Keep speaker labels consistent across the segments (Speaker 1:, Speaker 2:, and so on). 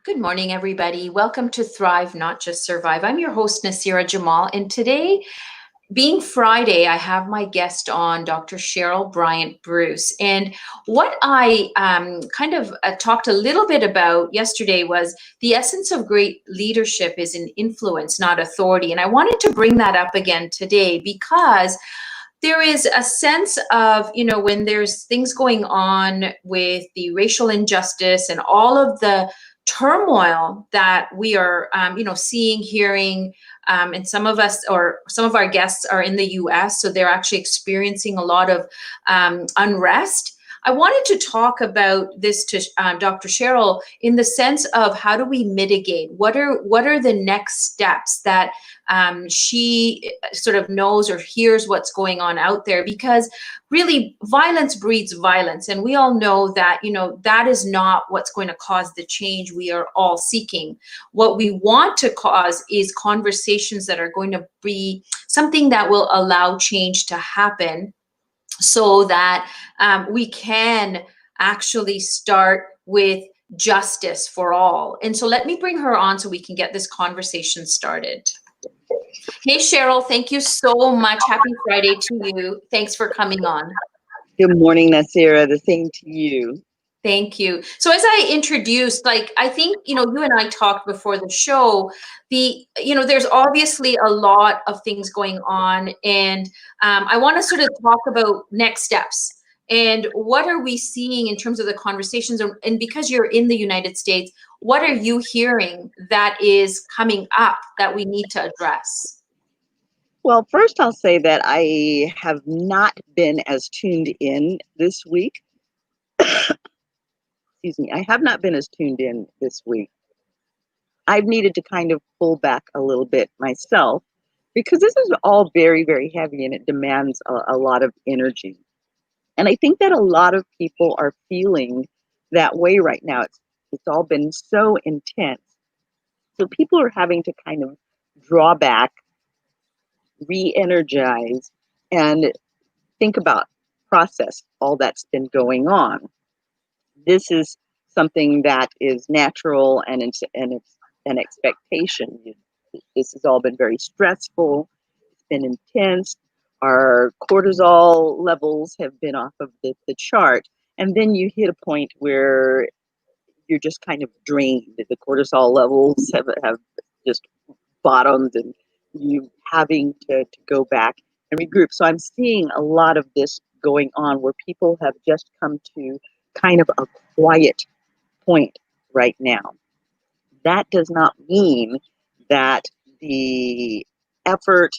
Speaker 1: Good morning, everybody. Welcome to Thrive, Not Just Survive. I'm your host, Nasira Jamal, and today, being Friday, I have my guest on, Dr. Cheryl Bryantbruce. And what I talked a little bit about yesterday was the essence of great leadership is in influence, not authority. And I wanted to bring that up again today because there is a sense of, when there's things going on with the racial injustice and all of the turmoil that we are, seeing, hearing, and some of us or some of our guests are in the US, so they're actually experiencing a lot of unrest. I wanted to talk about this to Dr. Cheryl in the sense of how do we mitigate? What are the next steps that she sort of knows or hears what's going on out there? Because really, violence breeds violence, and we all know that that is not what's going to cause the change we are all seeking. What we want to cause is conversations that are going to be something that will allow change to happen so that we can actually start with justice for all. And so let me bring her on so we can get this conversation started. Hey, Cheryl, thank you so much. Happy Friday to you. Thanks for coming on.
Speaker 2: Good morning, Nasira. The same to you.
Speaker 1: Thank you. So as I introduced, I think, you and I talked before the show, there's obviously a lot of things going on, and I want to sort of talk about next steps and what are we seeing in terms of the conversations, and because you're in the United States, what are you hearing that is coming up that we need to address?
Speaker 2: Well, first I'll say that I have not been as tuned in this week. Excuse me. I have not been as tuned in this week. I've needed to kind of pull back a little bit myself because this is all very, very heavy and it demands a lot of energy. And I think that a lot of people are feeling that way right now. It's all been so intense. So people are having to kind of draw back, re-energize, and think about, process all that's been going on. This is something that is natural and it's an expectation. This has all been very stressful. It's been intense. Our cortisol levels have been off of the chart. And then you hit a point where you're just kind of drained. The cortisol levels have just bottomed and you having to go back and regroup. So I'm seeing a lot of this going on where people have just come to kind of a quiet point right now. That does not mean that the effort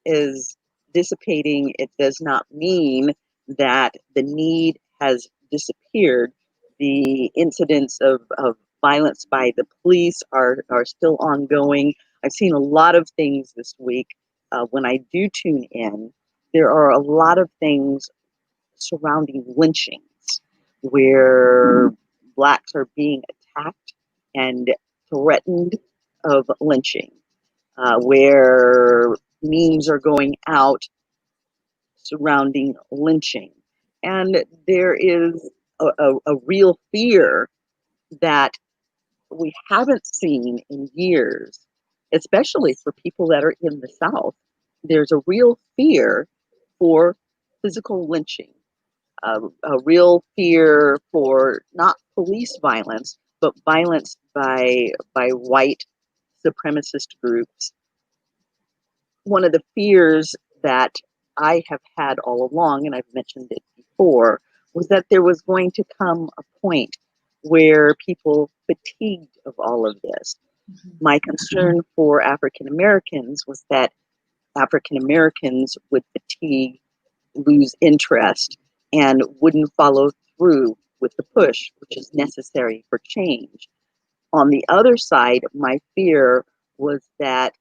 Speaker 2: is dissipating. It does not mean that the need has disappeared. The incidents of violence by the police are still ongoing. I've seen a lot of things this week. When I do tune in, there are a lot of things surrounding lynchings where Blacks are being attacked and threatened of lynching, where memes are going out surrounding lynching. And there is a real fear that we haven't seen in years, especially for people that are in the South. There's a real fear for physical lynching, a real fear for not police violence, but violence by white supremacist groups. One of the fears that I have had all along, and I've mentioned it before, was that there was going to come a point where people fatigued of all of this. My concern for African Americans was that African Americans would fatigue, lose interest, and wouldn't follow through with the push, which is necessary for change. On the other side, my fear was that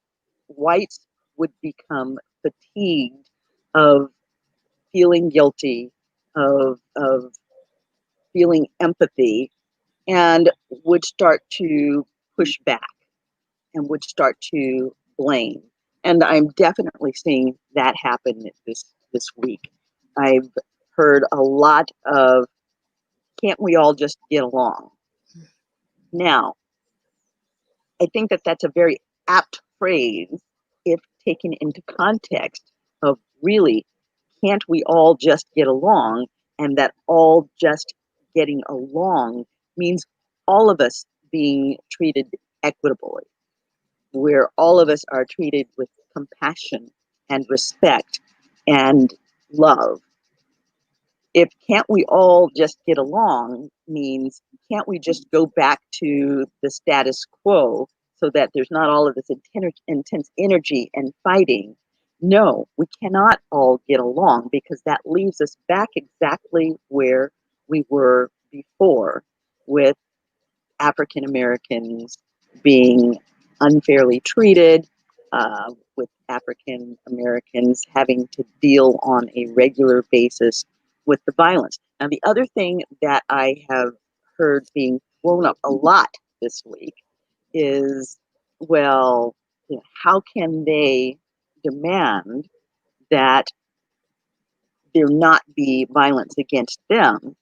Speaker 2: whites would become fatigued of feeling guilty, of feeling empathy, and would start to push back and would start to blame. And I'm definitely seeing that happen this week. I've heard a lot of, can't we all just get along? Now, I think that that's a very apt phrase if taken into context of really, can't we all just get along? And that all just getting along means all of us being treated equitably, where all of us are treated with compassion and respect and love. If can't we all just get along means can't we just go back to the status quo so that there's not all of this intense energy and fighting? No, we cannot all get along because that leaves us back exactly where we were before, with African Americans being unfairly treated, with African Americans having to deal on a regular basis with the violence. Now, the other thing that I have heard being thrown up a lot this week is, well, how can they demand that there not be violence against them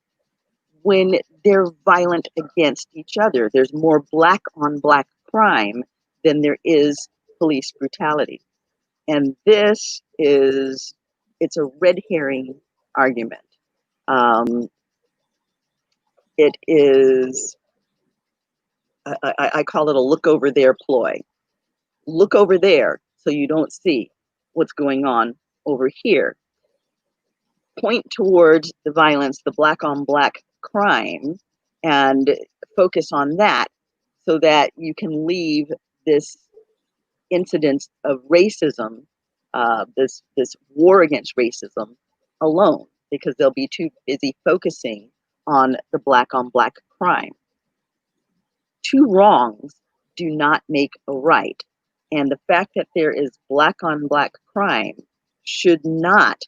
Speaker 2: when they're violent against each other? There's more black on black crime than there is police brutality. And this is, it's a red herring argument. Um, it is, I call it a look over there ploy. Look over there so you don't see what's going on over here. Point towards the violence, the black on black crime, and focus on that so that you can leave this incidence of racism, this war against racism, alone, because they'll be too busy focusing on the black on black crime. Two wrongs do not make a right, and the fact that there is black on black crime should not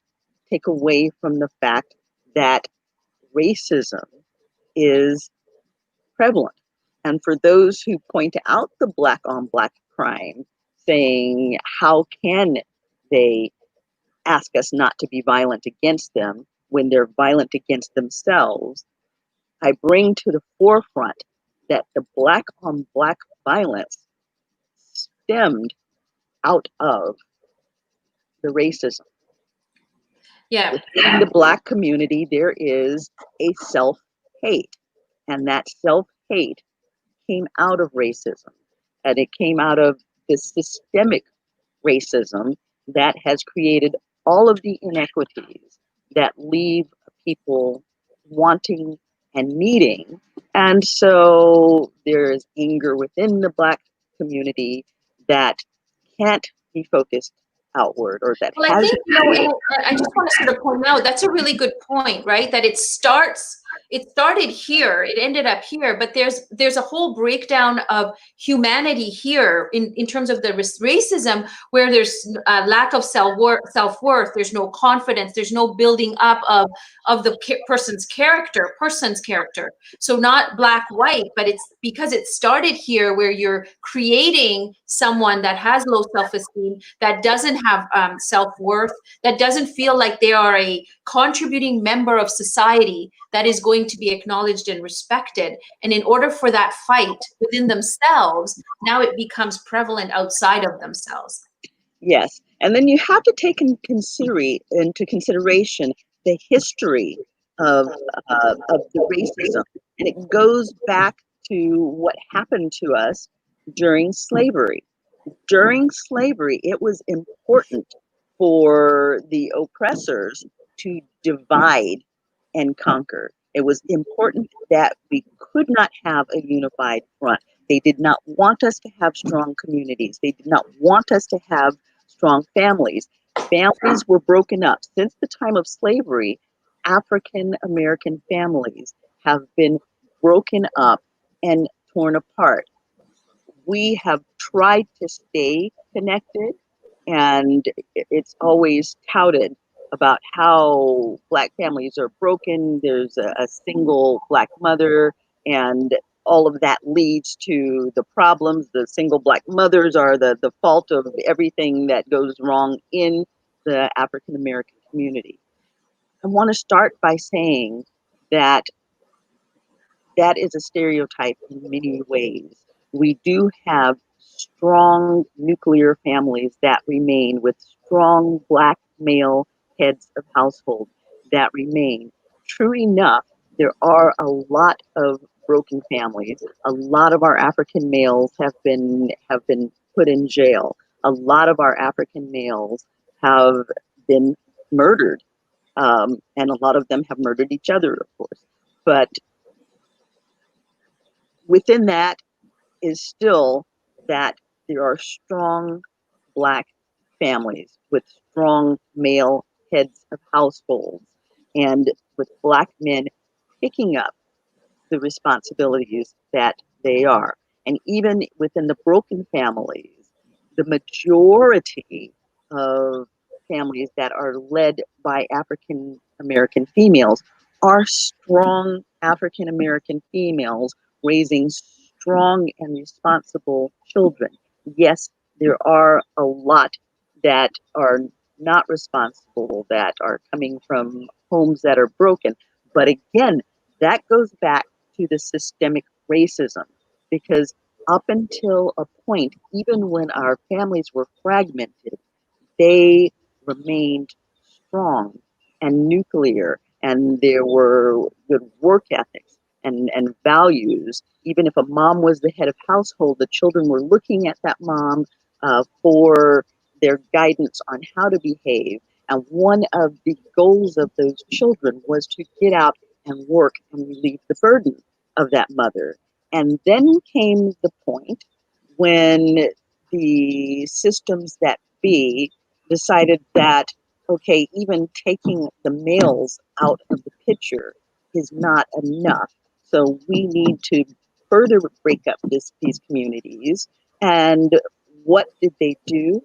Speaker 2: take away from the fact that racism is prevalent. And for those who point out the black on black crime, saying, how can they ask us not to be violent against them when they're violent against themselves? I bring to the forefront that the black on black violence stemmed out of the racism.
Speaker 1: Yeah.
Speaker 2: Within the black community, there is a self hate, and that self hate came out of racism, and it came out of the systemic racism that has created all of the inequities that leave people wanting and needing. And so there is anger within the black community that can't be focused outward, or that
Speaker 1: Well, I
Speaker 2: has.
Speaker 1: think, and I just want to sort of point out that's a really good point, right? That it started here, it ended up here, but there's a whole breakdown of humanity here in terms of the racism, where there's a lack of self-worth, there's no confidence, there's no building up of the person's character. So not black, white, but it's because it started here, where you're creating someone that has low self-esteem, that doesn't have self-worth, that doesn't feel like they are a contributing member of society that is going to be acknowledged and respected. And in order for that fight within themselves, now it becomes prevalent outside of themselves.
Speaker 2: Yes, and then you have to take into consideration the history of the racism, and it goes back to what happened to us during slavery. During slavery, it was important for the oppressors to divide and conquer. It was important that we could not have a unified front. They did not want us to have strong communities. They did not want us to have strong families. Families were broken up. Since the time of slavery, African American families have been broken up and torn apart. We have tried to stay connected, and it's always touted about how black families are broken. There's a single black mother, and all of that leads to the problems. The single black mothers are the fault of everything that goes wrong in the African American community. I want to start by saying that that is a stereotype in many ways. We do have strong nuclear families that remain with strong black male heads of household that remain. True enough, there are a lot of broken families. A lot of our African males have been put in jail. A lot of our African males have been murdered, and a lot of them have murdered each other, of course. But within that is still that there are strong black families with strong male heads of households and with black men picking up the responsibilities that they are. And even within the broken families, the majority of families that are led by African American females are strong African American females raising strong and responsible children. Yes, there are a lot that are not responsible, that are coming from homes that are broken. But again, that goes back to the systemic racism, because up until a point, even when our families were fragmented, they remained strong and nuclear, and there were good work ethics and values. Even if a mom was the head of household, the children were looking at that mom for their guidance on how to behave. And one of the goals of those children was to get out and work and relieve the burden of that mother. And then came the point when the systems that be decided that, okay, even taking the males out of the picture is not enough. So we need to further break up these communities. And what did they do?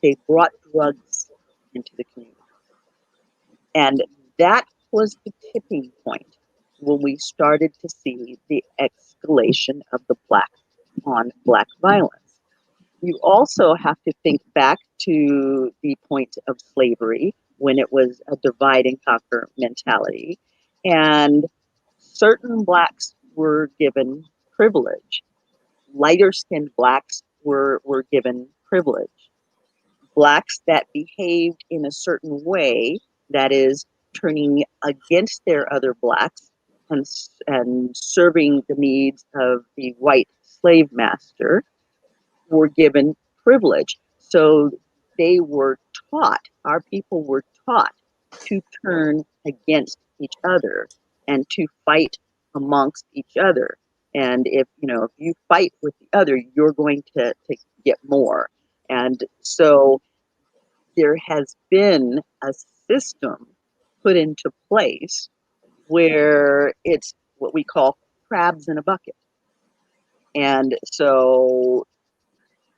Speaker 2: They brought drugs into the community. And that was the tipping point when we started to see the escalation of the black on black violence. You also have to think back to the point of slavery when it was a divide and conquer mentality. And certain blacks were given privilege. Lighter skinned blacks were given privilege. Blacks that behaved in a certain way, that is, turning against their other blacks and, and serving the needs of the white slave master, were given privilege. So they were taught, our people were taught to turn against each other and to fight amongst each other. And if you fight with the other, you're going to get more. And so there has been a system put into place where it's what we call crabs in a bucket. And so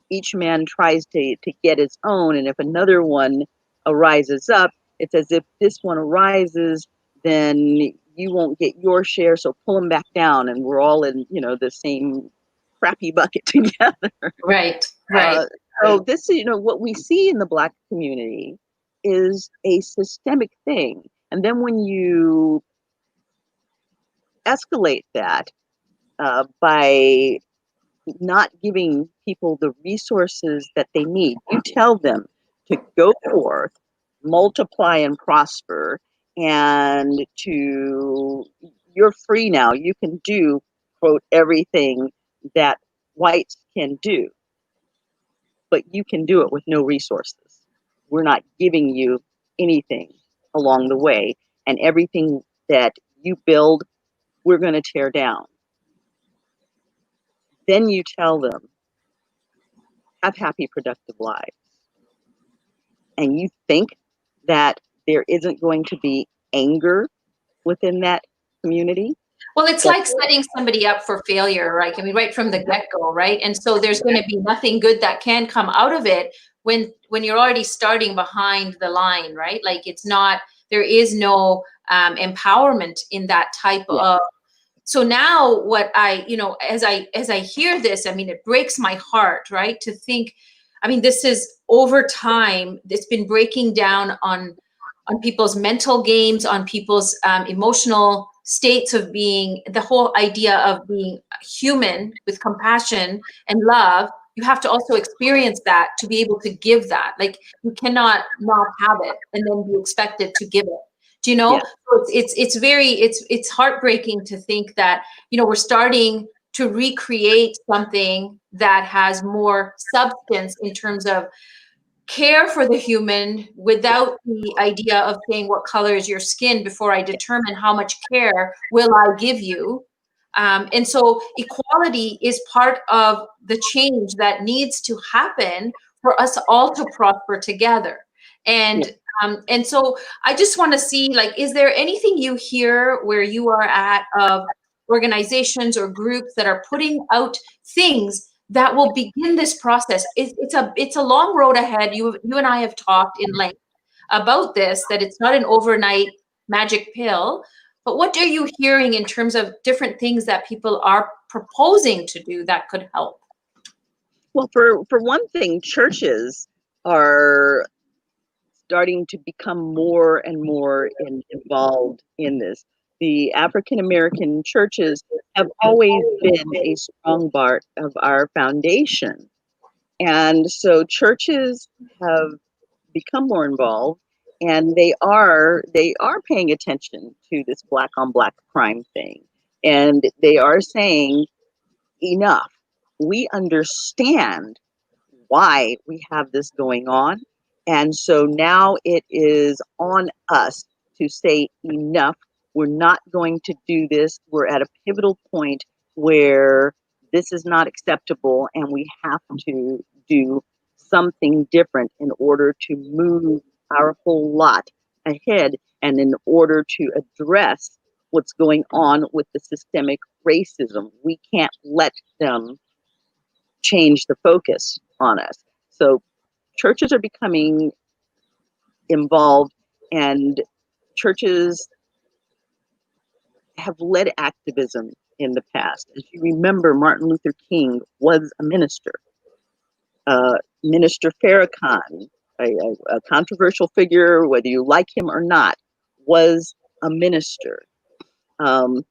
Speaker 2: each man tries to get his own, and if another one arises up, it's as if this one arises, then you won't get your share, so pull them back down, and we're all in the same crappy bucket together.
Speaker 1: Right,
Speaker 2: uh,
Speaker 1: right.
Speaker 2: so this what we see in the black community is a systemic thing, and then when you escalate that by not giving people the resources that they need. You tell them to go forth, multiply and prosper, and you're free now. You can do, quote, everything that whites can do, but you can do it with no resources. We're not giving you anything along the way, and everything that you build, we're going to tear down. Then you tell them, have happy, productive lives. And you think that there isn't going to be anger within that community.
Speaker 1: Well, it's
Speaker 2: But
Speaker 1: like setting somebody up for failure, right? I mean, right from the get-go, right? And so there's going to be nothing good that can come out of it when you're already starting behind the line, right? Like it's not, there is no empowerment in that type
Speaker 2: yeah,
Speaker 1: of. So now what as I hear this, I mean, it breaks my heart, right? To think, I mean, this is over time, it's been breaking down on people's mental games, on people's emotional states of being, the whole idea of being human with compassion and love, you have to also experience that to be able to give that. Like, you cannot not have it and then be expected to give it. Do you know?
Speaker 2: Yeah.
Speaker 1: So it's heartbreaking to think that, we're starting to recreate something that has more substance in terms of care for the human, without the idea of saying what color is your skin before I determine how much care will I give you. And so equality is part of the change that needs to happen for us all to prosper together.
Speaker 2: Yeah.
Speaker 1: And so I just want to see, like, is there anything you hear where you are at of organizations or groups that are putting out things that will begin this process? It's a long road ahead. You and I have talked in length about this, that it's not an overnight magic pill. But what are you hearing in terms of different things that people are proposing to do that could help?
Speaker 2: Well, for one thing, churches are starting to become more and more involved in this. The African American churches have always been a strong part of our foundation. And so churches have become more involved, and they are paying attention to this black on black crime thing. And they are saying, enough. We understand why we have this going on. And so now it is on us to say, enough. We're not going to do this. We're at a pivotal point where this is not acceptable, and we have to do something different in order to move our whole lot ahead, and in order to address what's going on with the systemic racism. We can't let them change the focus on us. So churches are becoming involved, and churches have led activism in the past. As you remember, Martin Luther King was a minister. Minister Farrakhan, a controversial figure, whether you like him or not, was a minister. Um,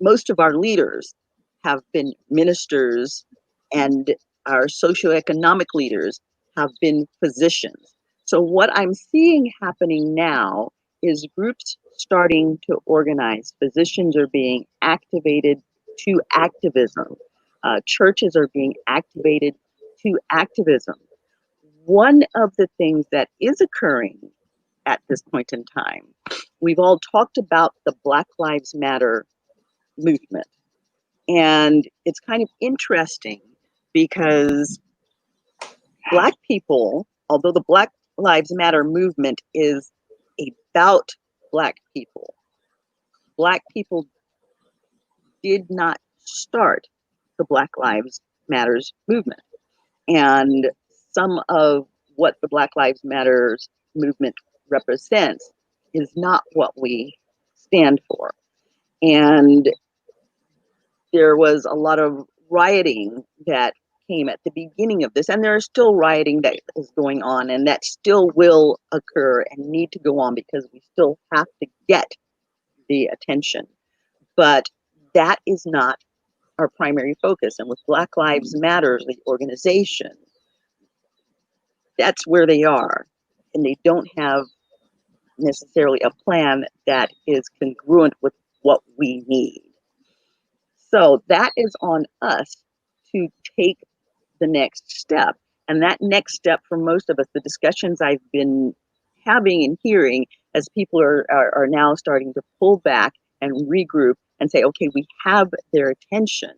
Speaker 2: most of our leaders have been ministers, and our socioeconomic leaders have been physicians. So, what I'm seeing happening now is groups starting to organize. Physicians are being activated to activism, churches are being activated to activism. One of the things that is occurring at this point in time, we've all talked about the Black Lives Matter movement. And it's kind of interesting because Black people, although the Black Lives Matter movement is about Black people did not start the Black Lives Matters movement. And some of what the Black Lives Matters movement represents is not what we stand for. And there was a lot of rioting that came at the beginning of this, and there is still rioting that is going on, and that still will occur and need to go on because we still have to get the attention. But that is not our primary focus. And with Black Lives Matter, the organization, that's where they are. And they don't have necessarily a plan that is congruent with what we need. So that is on us to take the next step. And that next step for most of us, the discussions I've been having and hearing as people are now starting to pull back and regroup and say, okay, we have their attention.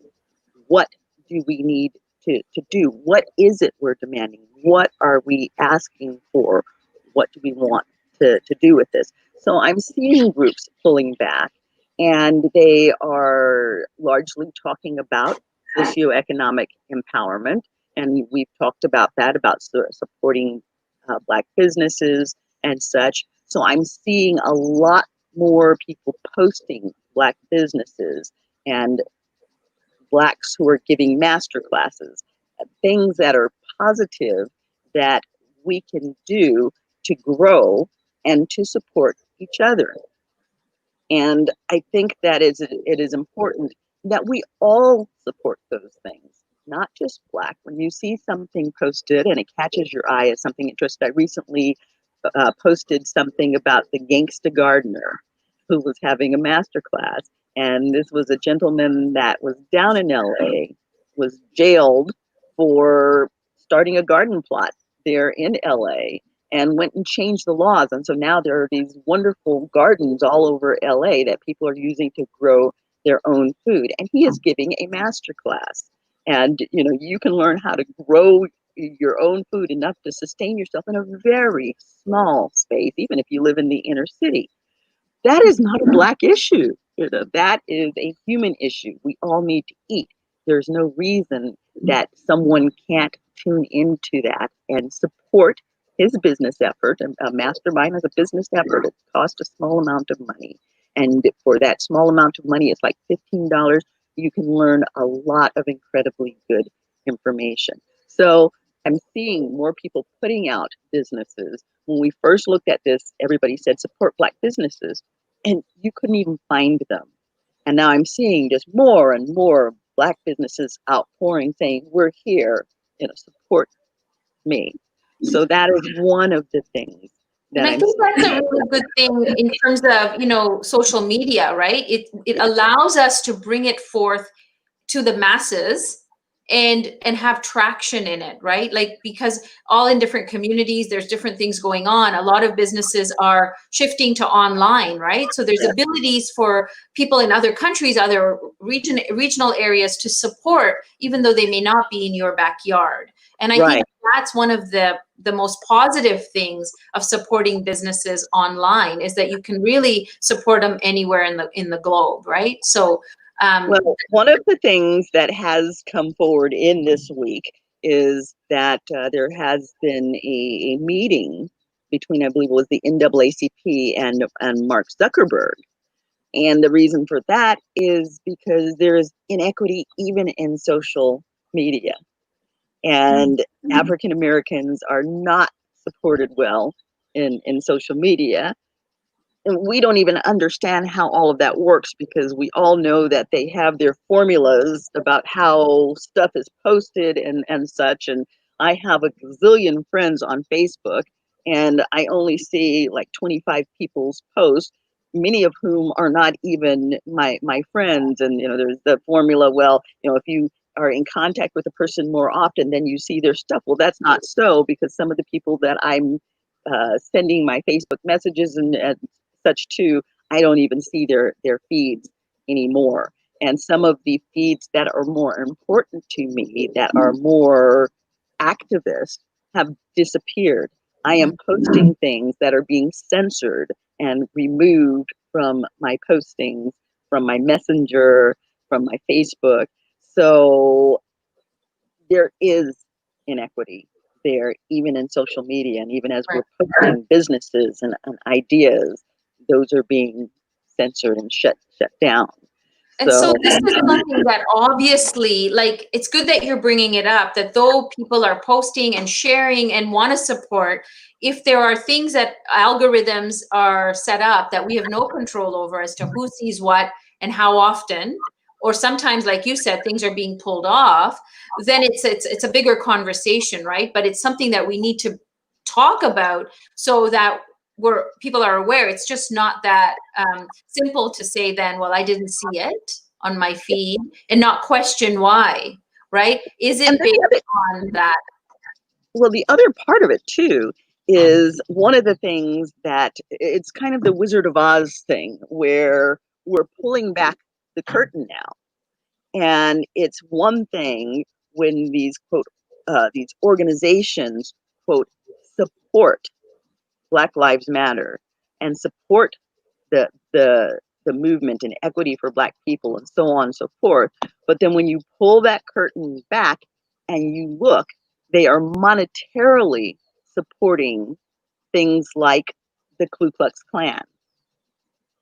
Speaker 2: What do we need to do? What is it we're demanding? What are we asking for? What do we want to do with this? So I'm seeing groups pulling back, and they are largely talking about socioeconomic empowerment. And we've talked about that, about supporting Black businesses and such. So I'm seeing a lot more people posting Black businesses and Blacks who are giving master classes, things that are positive that we can do to grow and to support each other. And I think that it is important that we all support those things, not just Black. When you see something posted and it catches your eye as something interesting, I recently posted something about the gangsta gardener who was having a master class. And this was a gentleman that was down in LA, was jailed for starting a garden plot there in LA, and went and changed the laws. And so now there are these wonderful gardens all over LA that people are using to grow their own food. And he is giving a master class. And you can learn how to grow your own food enough to sustain yourself in a very small space, even if you live in the inner city. That is not a Black issue. That is a human issue. We all need to eat. There's no reason that someone can't tune into that and support his business effort. A mastermind is a business effort. It costs a small amount of money. And for that small amount of money, it's like $15. You can learn a lot of incredibly good information. So I'm seeing more people putting out businesses. When we first looked at this, everybody said support Black businesses, and you couldn't even find them. And now I'm seeing just more and more Black businesses outpouring saying, we're here, support me. So that is one of the things
Speaker 1: And
Speaker 2: that
Speaker 1: I
Speaker 2: I'm
Speaker 1: think that's a
Speaker 2: seeing.
Speaker 1: really good thing in terms of, social media, right? It allows us to bring it forth to the masses and have traction in it, right? Like, because all in different communities, there's different things going on. A lot of businesses are shifting to online, right? So there's
Speaker 2: Yeah.
Speaker 1: abilities for people in other countries, other regional areas to support, even though they may not be in your backyard. And I think
Speaker 2: Right.
Speaker 1: that's one of the most positive things of supporting businesses online, is that you can really support them anywhere in the globe, right? So
Speaker 2: Well, one of the things that has come forward in this week is that there has been a meeting between, I believe it was the NAACP and Mark Zuckerberg. And the reason for that is because there is inequity even in social media. And African Americans are not supported well in social media. And we don't even understand how all of that works, because we all know that they have their formulas about how stuff is posted and such. And I have a gazillion friends on Facebook, and I only see like 25 people's posts, many of whom are not even my friends. And there's the formula, well, if you are in contact with a person more often, then you see their stuff. Well, that's not so, because some of the people that I'm sending my Facebook messages and such to, I don't even see their feeds anymore. And some of the feeds that are more important to me, that are more activist, have disappeared. I am posting things that are being censored and removed from my postings, from my messenger, from my Facebook. So there is inequity there, even in social media. And even as we're posting businesses and ideas, those are being censored and shut down.
Speaker 1: And so
Speaker 2: So,
Speaker 1: this is something that obviously, like, it's good that you're bringing it up, that though people are posting and sharing and want to support, if there are things that algorithms are set up that we have no control over as to who sees what and how often, or sometimes, like you said, things are being pulled off, then it's a bigger conversation, right? But it's something that we need to talk about so that people are aware. It's just not that simple to say then, well, I didn't see it on my feed, and not question why, right? Is
Speaker 2: and
Speaker 1: it
Speaker 2: then
Speaker 1: based
Speaker 2: the other,
Speaker 1: on that?
Speaker 2: well, the other part of it too is one of the things that it's kind of the Wizard of Oz thing, where we're pulling back the curtain now. And it's one thing when these these organizations quote support Black Lives Matter and support the the the movement and equity for Black people and so on and so forth. But then when you pull that curtain back and you look, they are monetarily supporting things like the Ku Klux Klan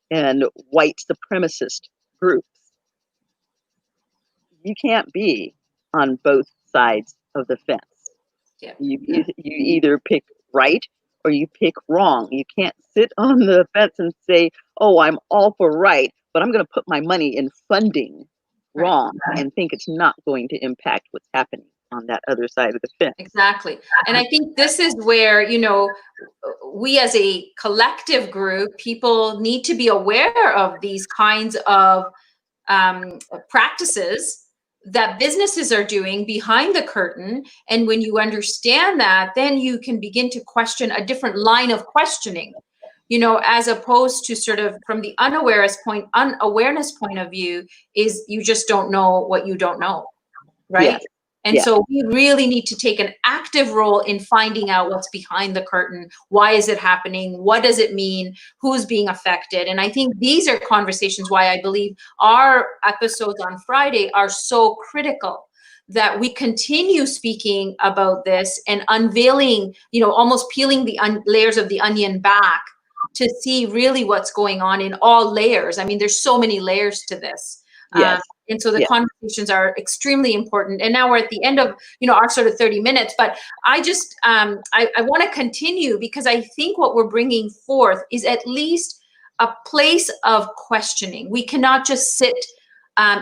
Speaker 2: and white supremacist groups. You can't be on both sides of the fence.
Speaker 1: Yeah.
Speaker 2: You either pick right or you pick wrong. You can't sit on the fence and say, oh, I'm all for right, but I'm going to put my money in funding
Speaker 1: Right.
Speaker 2: wrong and think it's not going to impact what's happening on that other side of the fence.
Speaker 1: Exactly. And I think this is where, we as a collective group, people need to be aware of these kinds of practices that businesses are doing behind the curtain. And when you understand that, then you can begin to question a different line of questioning, as opposed to sort of from the unawareness point of view, is you just don't know what you don't know, right?
Speaker 2: Yes.
Speaker 1: And so we really need to take an active role in finding out what's behind the curtain. Why is it happening? What does it mean? Who's being affected? And I think these are conversations why I believe our episodes on Friday are so critical, that we continue speaking about this and unveiling, almost peeling the layers of the onion back to see really what's going on in all layers. I mean, there's so many layers to this.
Speaker 2: Yes.
Speaker 1: And so the
Speaker 2: Yes.
Speaker 1: conversations are extremely important. And now we're at the end of, our sort of 30 minutes, but I just, I want to continue, because I think what we're bringing forth is at least a place of questioning. We cannot just sit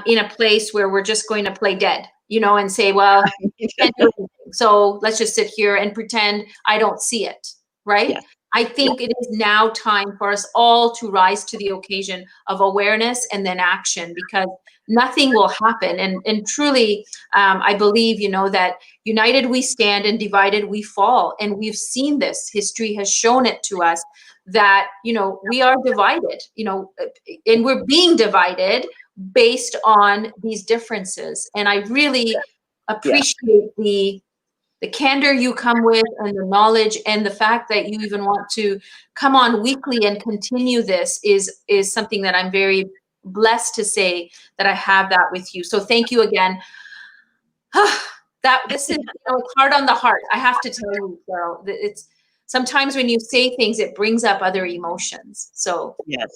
Speaker 1: in a place where we're just going to play dead, and say, well, you can't do anything, so let's just sit here and pretend I don't see it, right?
Speaker 2: Yes.
Speaker 1: I think it is now time for us all to rise to the occasion of awareness and then action, because nothing will happen. And truly, I believe, that united we stand and divided we fall. And we've seen this. History has shown it to us that, we are divided, and we're being divided based on these differences. And I really appreciate the candor you come with, and the knowledge, and the fact that you even want to come on weekly and continue this is something that I'm very blessed to say that I have that with you. So thank you again. That this is, it's hard on the heart. I have to tell you, Cheryl, that it's sometimes when you say things, it brings up other emotions. So
Speaker 2: Yes.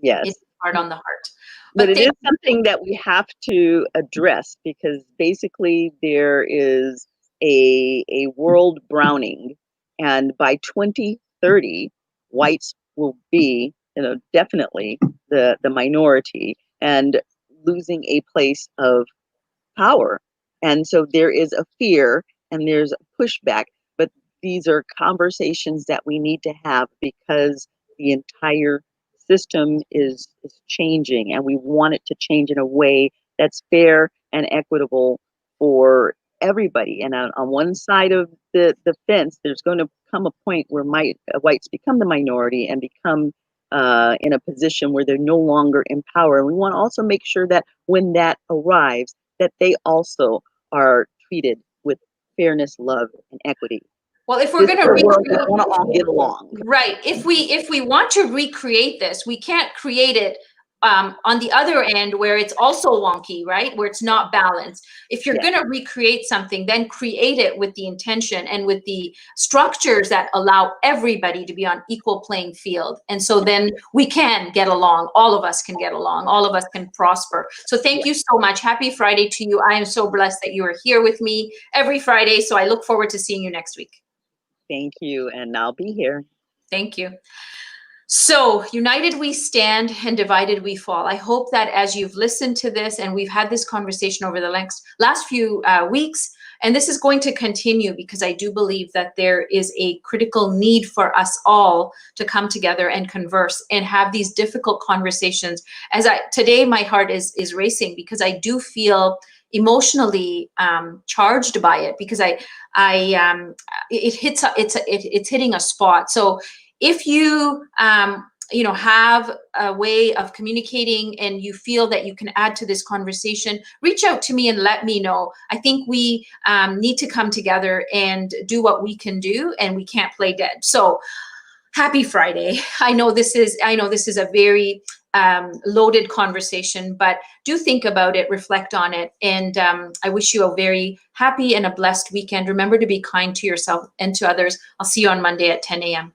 Speaker 2: Yes.
Speaker 1: it's hard on the heart.
Speaker 2: But it is something that we have to address, because basically there is a world browning, and by 2030, whites will be, definitely the minority, and losing a place of power. And so there is a fear and there's a pushback, but these are conversations that we need to have, because the entire system is changing, and we want it to change in a way that's fair and equitable for everybody. And on one side of the fence, there's going to come a point where whites become the minority and become in a position where they're no longer in power. And we want to also make sure that when that arrives, that they also are treated with fairness, love, and equity.
Speaker 1: Well, if we're going to
Speaker 2: want to all get along,
Speaker 1: right? If we want to recreate this, we can't create it on the other end where it's also wonky, right? Where it's not balanced. If you're going to recreate something, then create it with the intention and with the structures that allow everybody to be on equal playing field. And so then we can get along. All of us can get along. All of us can prosper. So thank you so much. Happy Friday to you. I am so blessed that you are here with me every Friday. So I look forward to seeing you next week.
Speaker 2: Thank you. And I'll be here.
Speaker 1: Thank you. So, united we stand and divided we fall. I hope that as you've listened to this, and we've had this conversation over the last few weeks, and this is going to continue, because I do believe that there is a critical need for us all to come together and converse and have these difficult conversations. Today, my heart is racing, because I do feel emotionally charged by it, because it's hitting a spot. So if you have a way of communicating and you feel that you can add to this conversation, reach out to me and let me know. I think we need to come together and do what we can do, and we can't play dead. So happy Friday. I know this is a very loaded conversation, but do think about it, reflect on it, and I wish you a very happy and a blessed weekend. Remember to be kind to yourself and to others. I'll see you on Monday at 10 a.m.